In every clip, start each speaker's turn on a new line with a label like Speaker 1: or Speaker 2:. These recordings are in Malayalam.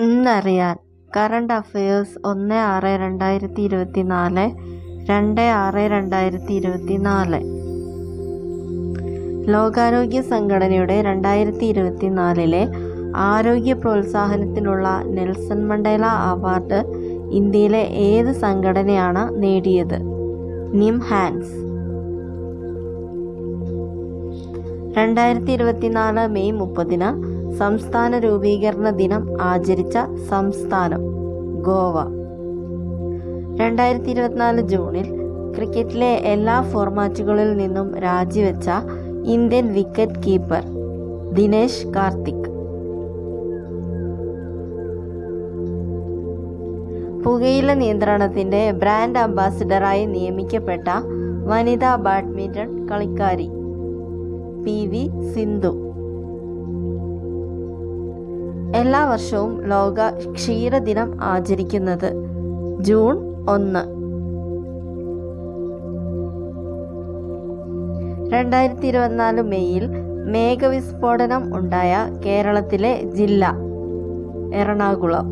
Speaker 1: ഇന്നറിയാൻ കറണ്ട് അഫയേഴ്സ് 1/6/2024, 2/6/2024. ലോകാരോഗ്യ സംഘടനയുടെ 2024 ആരോഗ്യ പ്രോത്സാഹനത്തിനുള്ള നെൽസൺ മണ്ടേല അവാർഡ് ഇന്ത്യയിലെ ഏത് സംഘടനയാണ് നേടിയത്? നിംഹാൻസ്. 2024 മെയ് 30 സംസ്ഥാന രൂപീകരണ ദിനം ആചരിച്ച സംസ്ഥാനം ഗോവ. 2024 ജൂണിൽ ക്രിക്കറ്റിലെ എല്ലാ ഫോർമാറ്റുകളിൽ നിന്നും രാജിവെച്ച Indian wicket keeper Dinesh Karthik. പുകയില നിയന്ത്രണത്തിന്റെ ബ്രാൻഡ് അംബാസിഡറായി നിയമിക്കപ്പെട്ട വനിതാ ബാഡ്മിന്റൺ കളിക്കാരി PV സിന്ധു. എല്ലാ വർഷവും ലോക ക്ഷീരദിനം ആചരിക്കുന്നത് ജൂൺ 1. 2024 മെയ്യിൽ മേഘവിസ്ഫോടനം ഉണ്ടായ കേരളത്തിലെ ജില്ല എറണാകുളം.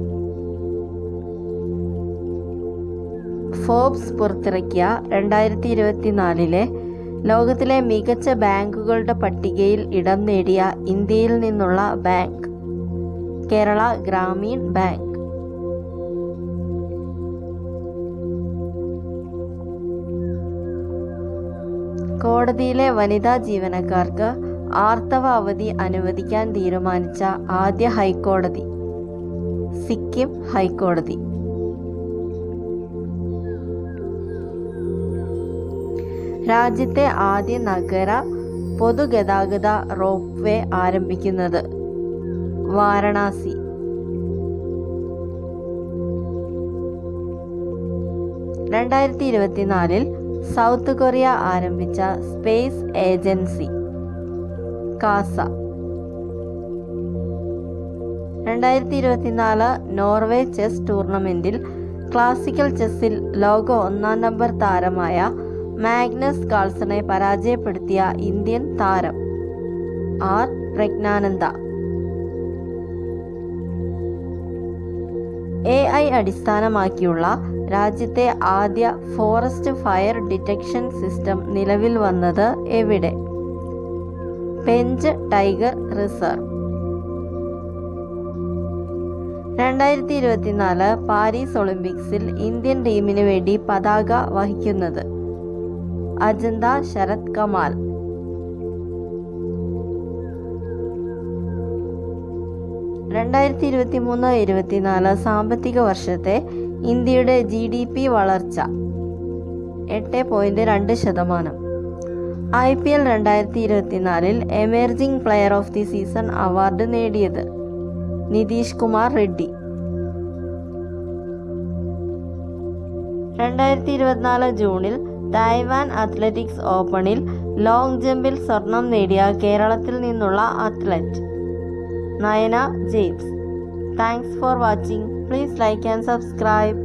Speaker 1: ഫോബ്സ് പുറത്തിറക്കിയ 2024 ലോകത്തിലെ മികച്ച ബാങ്കുകളുടെ പട്ടികയിൽ ഇടം നേടിയ ഇന്ത്യയിൽ നിന്നുള്ള ബാങ്ക് കേരള ഗ്രാമീൺ ബാങ്ക്. കോടതിയിലെ വനിതാ ജീവനക്കാർക്ക് ആർത്തവ അവധി അനുവദിക്കാൻ തീരുമാനിച്ച ആദ്യ ഹൈക്കോടതി സിക്കിം ഹൈക്കോടതി. രാജ്യത്തെ ആദ്യ നഗര പൊതുഗതാഗത റോപ്പ് വേ ആരംഭിക്കുന്നത് വാരണാസി. രണ്ടായിരത്തി 2024 സൗത്ത് കൊറിയ ആരംഭിച്ച സ്പേസ് ഏജൻസി കാസ. 2024 നോർവേ ചെസ് ടൂർണമെന്റിൽ ക്ലാസിക്കൽ ചെസ്സിൽ ലോക 1-ാം നമ്പർ താരമായ മാഗ്നസ് കാൾസനെ പരാജയപ്പെടുത്തിയ ഇന്ത്യൻ താരം ആർ പ്രജ്ഞാനന്ദ. AI അടിസ്ഥാനമാക്കിയുള്ള രാജ്യത്തെ ആദ്യ ഫോറസ്റ്റ് ഫയർ ഡിറ്റക്ഷൻ സിസ്റ്റം നിലവിൽ വന്നത് എവിടെ? Pench tiger reserve. 2024 പാരീസ് ഒളിമ്പിക്സിൽ ഇന്ത്യൻ ടീമിന് വേണ്ടി പതാക വഹിക്കുന്നത് അജന്ത ശരത് കമാൽ. 2023-24 സാമ്പത്തിക വർഷത്തെ ഇന്ത്യയുടെ GDP വളർച്ച 8.2%. IPL 2024 emerging player of the season award നേടിയത് നിതീഷ് കുമാർ റെഡ്ഡി. 2024 ജൂണിൽ തായ്വാൻ അത്ലറ്റിക്സ് ഓപ്പണിൽ ലോങ് ജമ്പിൽ സ്വർണം നേടിയ കേരളത്തിൽ നിന്നുള്ള athlete Nayana James. Thanks for watching. Please like and subscribe.